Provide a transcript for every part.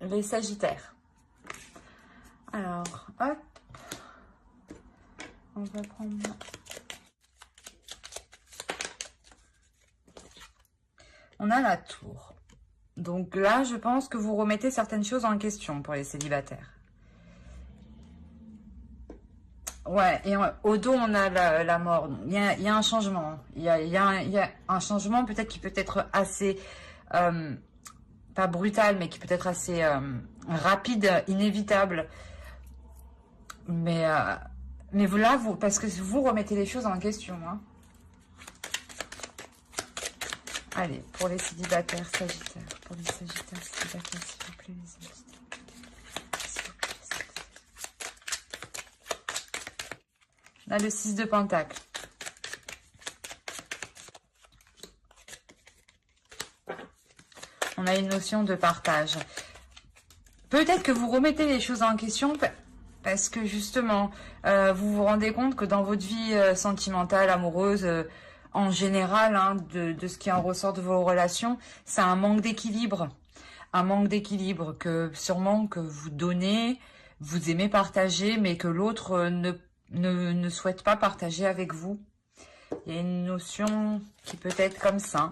les Sagittaires. Alors, hop. On va prendre... On a la tour. Donc là, je pense que vous remettez certaines choses en question pour les célibataires. Ouais, et au dos, on a la mort. Il y a un changement. Il y a un changement peut-être qui peut être assez... pas brutal, mais qui peut être assez rapide, inévitable. Mais vous là, parce que vous remettez les choses en question. Hein. Allez, pour les célibataires, Sagittaires. Pour les Sagittaires, célibataires, s'il vous plaît, les Sagittaires. Là, le 6 de Pentacle. On a une notion de partage. Peut-être que vous remettez les choses en question parce que justement, vous vous rendez compte que dans votre vie sentimentale, amoureuse, en général, hein, de ce qui en ressort de vos relations, c'est un manque d'équilibre. Un manque d'équilibre que sûrement que vous donnez, vous aimez partager, mais que l'autre ne souhaite pas partager avec vous. Il y a une notion qui peut être comme ça,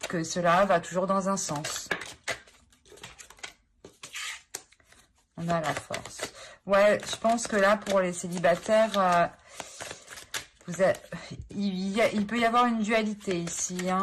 que cela va toujours dans un sens. On a la force. Ouais, je pense que là, pour les célibataires, il peut y avoir une dualité ici, hein.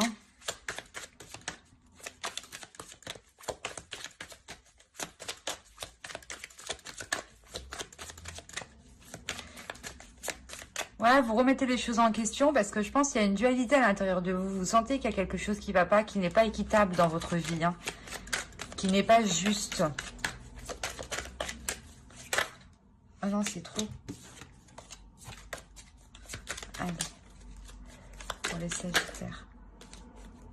Ouais, vous remettez les choses en question parce que je pense qu'il y a une dualité à l'intérieur de vous. Vous sentez qu'il y a quelque chose qui ne va pas, qui n'est pas équitable dans votre vie, hein, qui n'est pas juste. Ah non, c'est trop. Allez, pour les Sagittaires.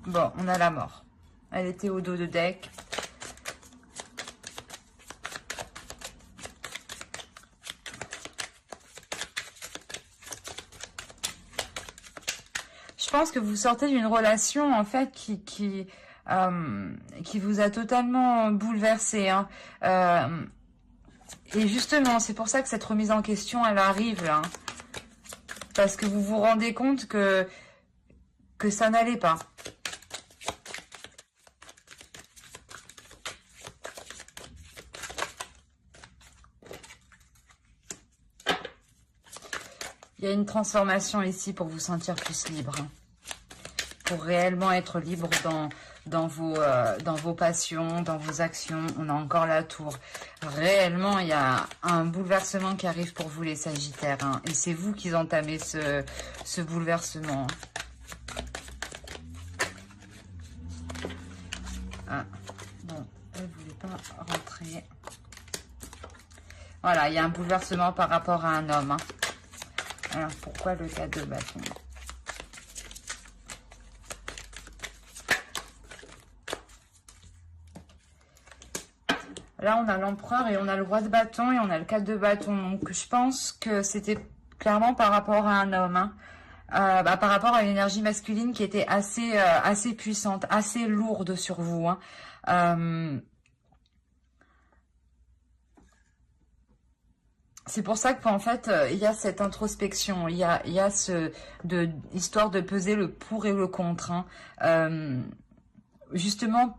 Bon, on a la mort. Elle était au dos de deck. Je pense que vous sortez d'une relation en fait qui vous a totalement bouleversé. Hein. Et justement, c'est pour ça que cette remise en question, elle arrive là. Parce que vous vous rendez compte que ça n'allait pas. Il y a une transformation ici pour vous sentir plus libre. Pour réellement être libre dans vos passions, dans vos actions. On a encore la tour. Réellement, il y a un bouleversement qui arrive pour vous les Sagittaires. Hein, et c'est vous qui entamez ce bouleversement. Ah, bon, elle ne voulait pas rentrer. Voilà, il y a un bouleversement par rapport à un homme. Hein. Alors, pourquoi le 4 de bâton? Là, on a l'empereur et on a le roi de bâton et on a le 4 de bâton. Donc, je pense que c'était clairement par rapport à un homme. Hein. Par rapport à une énergie masculine qui était assez puissante, assez lourde sur vous. Hein. C'est pour ça qu'en fait, il y a cette introspection, il y a histoire de peser le pour et le contre. Hein. Justement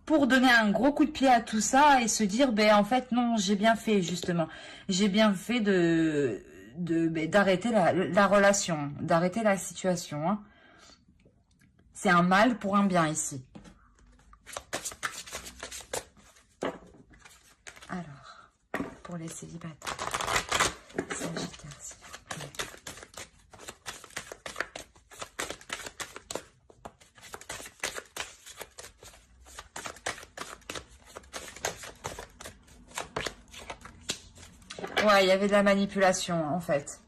pour donner un gros coup de pied à tout ça et se dire, ben en fait non, j'ai bien fait justement, j'ai bien fait d'arrêter la relation, d'arrêter la situation. Hein. C'est un mal pour un bien ici. Alors, pour les célibataires, Sagittaire, s'il vous plaît. Ouais, il y avait de la manipulation, en fait.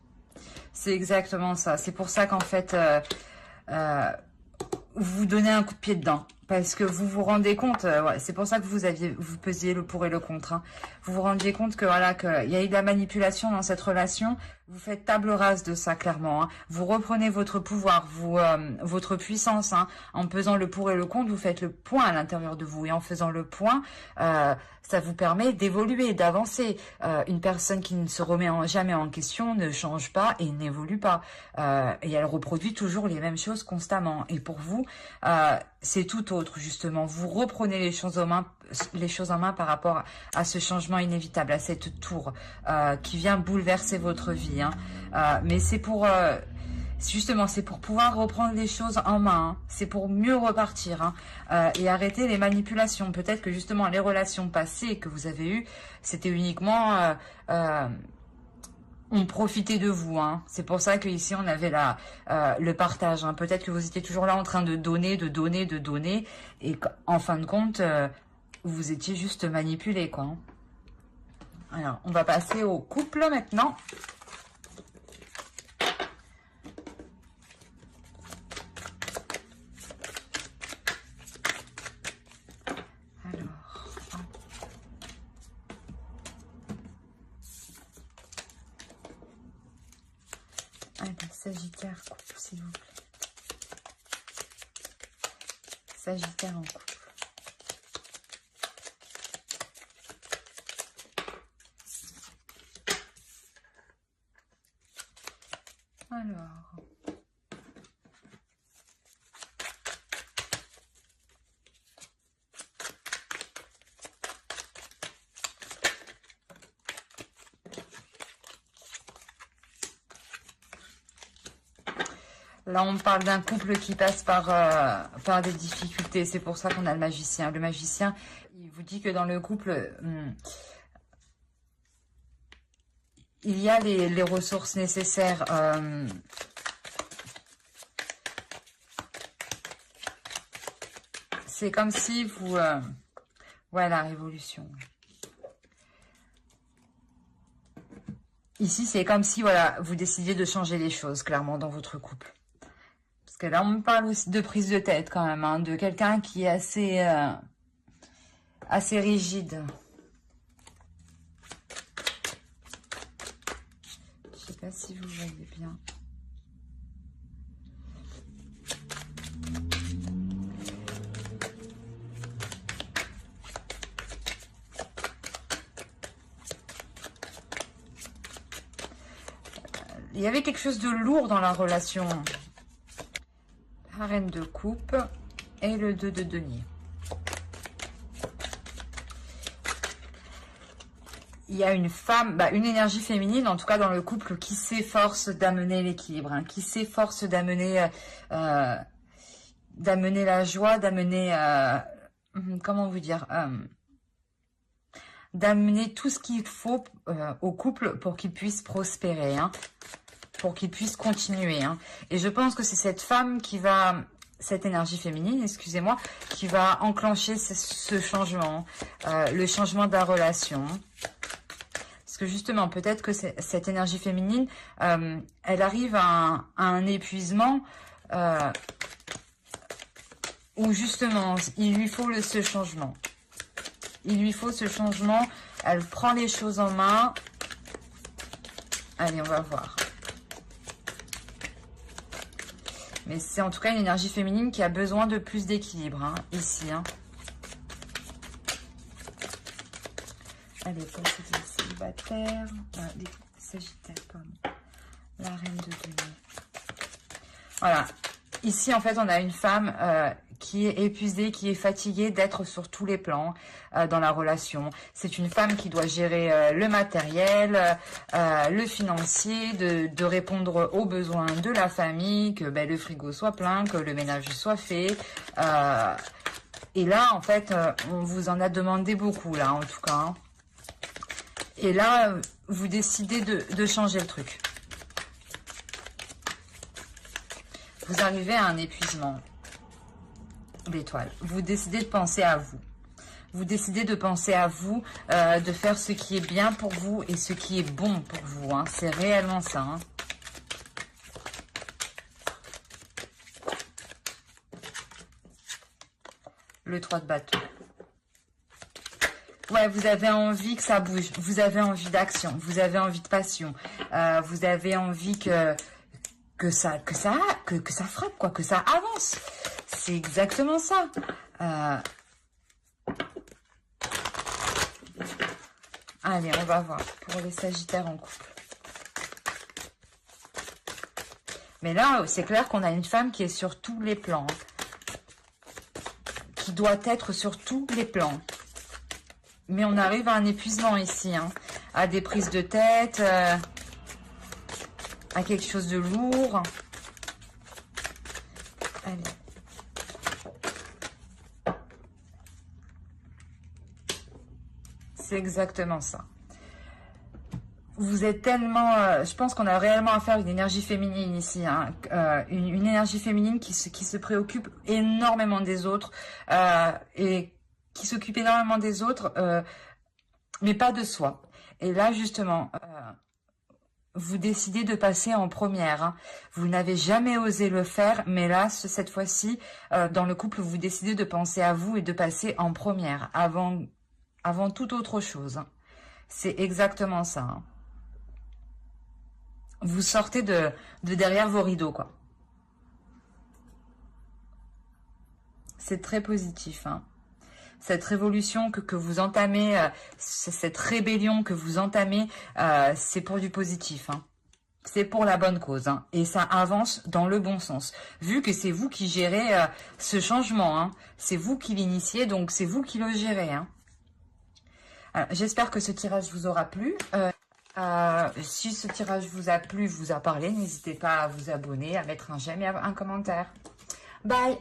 C'est exactement ça. C'est pour ça qu'en fait, vous donnez un coup de pied dedans. Parce que vous vous rendez compte, ouais, c'est pour ça que vous pesiez le pour et le contre. Hein. Vous vous rendiez compte que voilà, qu'il y a eu de la manipulation dans cette relation. Vous faites table rase de ça, clairement. Hein. Vous reprenez votre pouvoir, votre puissance. Hein. En pesant le pour et le contre, vous faites le point à l'intérieur de vous. Et en faisant le point, ça vous permet d'évoluer, d'avancer. Une personne qui ne se remet jamais en question ne change pas et n'évolue pas. Et elle reproduit toujours les mêmes choses constamment. Et pour vous, c'est tout autre, justement. Vous reprenez les choses en main par rapport à ce changement inévitable, à cette tour qui vient bouleverser votre vie. Hein. Mais c'est pour... justement, c'est pour pouvoir reprendre les choses en main. Hein. C'est pour mieux repartir hein, et arrêter les manipulations. Peut-être que justement, les relations passées que vous avez eues, c'était uniquement... on profitait de vous. Hein. C'est pour ça qu'ici, on avait le partage. Hein. Peut-être que vous étiez toujours là en train de donner, de donner, de donner. Et en fin de compte, vous étiez juste manipulé, quoi. Hein. Alors, on va passer au couple maintenant. Allez, Sagittaire, couple, s'il vous plaît. Sagittaire en couple. Alors... Là, on parle d'un couple qui passe par des difficultés. C'est pour ça qu'on a le magicien. Le magicien, il vous dit que dans le couple, il y a les ressources nécessaires. C'est comme si vous... ouais, la révolution. Ici, c'est comme si, voilà, vous décidiez de changer les choses, clairement, dans votre couple. Parce que là, on me parle aussi de prise de tête, quand même, hein, de quelqu'un qui est assez rigide. Je sais pas si vous voyez bien. Il y avait quelque chose de lourd dans la relation. La reine de coupe et le 2 de denier. Il y a une femme, une énergie féminine, en tout cas dans le couple, qui s'efforce d'amener l'équilibre, hein, qui s'efforce d'amener la joie, d'amener, comment vous dire, d'amener tout ce qu'il faut au couple pour qu'il puisse prospérer, hein, pour qu'il puisse continuer. Hein. Et je pense que c'est cette femme qui va, cette énergie féminine, excusez-moi, qui va enclencher ce changement, le changement de la relation. Parce que justement, peut-être que cette énergie féminine, elle arrive à un épuisement où justement, il lui faut ce changement. Il lui faut ce changement. Elle prend les choses en main. Allez, on va voir. Mais c'est en tout cas une énergie féminine qui a besoin de plus d'équilibre, hein, ici. Hein. Allez, pour les célibataires, les sagittaires, pardon. La reine de denier. Voilà. Ici, en fait, on a une femme qui est épuisée, qui est fatiguée d'être sur tous les plans dans la relation. C'est une femme qui doit gérer le matériel, le financier, de répondre aux besoins de la famille, que le frigo soit plein, que le ménage soit fait. Et là, en fait, on vous en a demandé beaucoup, là, en tout cas. Hein. Et là, vous décidez de changer le truc. Vous arrivez à un épuisement d'étoiles. Vous décidez de penser à vous. Vous décidez de penser à vous, de faire ce qui est bien pour vous et ce qui est bon pour vous. Hein. C'est réellement ça. Hein. Le 3 de bâton. Ouais, vous avez envie que ça bouge. Vous avez envie d'action. Vous avez envie de passion. Vous avez envie que ça frappe, quoi, que ça avance. C'est exactement ça. Allez, on va voir pour les Sagittaires en couple. Mais là, c'est clair qu'on a une femme qui est sur tous les plans. Qui doit être sur tous les plans. Mais on arrive à un épuisement ici. Hein, à des prises de tête. À quelque chose de lourd. Allez. C'est exactement ça. Vous êtes tellement... je pense qu'on a réellement affaire à une énergie féminine ici. Hein, une énergie féminine qui se préoccupe énormément des autres. Et qui s'occupe énormément des autres. Mais pas de soi. Et là, justement... vous décidez de passer en première. Hein. Vous n'avez jamais osé le faire, mais là, cette fois-ci, dans le couple, vous décidez de penser à vous et de passer en première, avant toute autre chose. Hein. C'est exactement ça. Hein. Vous sortez de derrière vos rideaux, quoi. C'est très positif, hein. Cette révolution que vous entamez, cette rébellion que vous entamez, c'est pour du positif. Hein. C'est pour la bonne cause. Hein. Et ça avance dans le bon sens. Vu que c'est vous qui gérez ce changement. Hein. C'est vous qui l'initiez, donc c'est vous qui le gérez. Hein. J'espère que ce tirage vous aura plu. Si ce tirage vous a plu, vous a parlé, n'hésitez pas à vous abonner, à mettre un j'aime et un commentaire. Bye!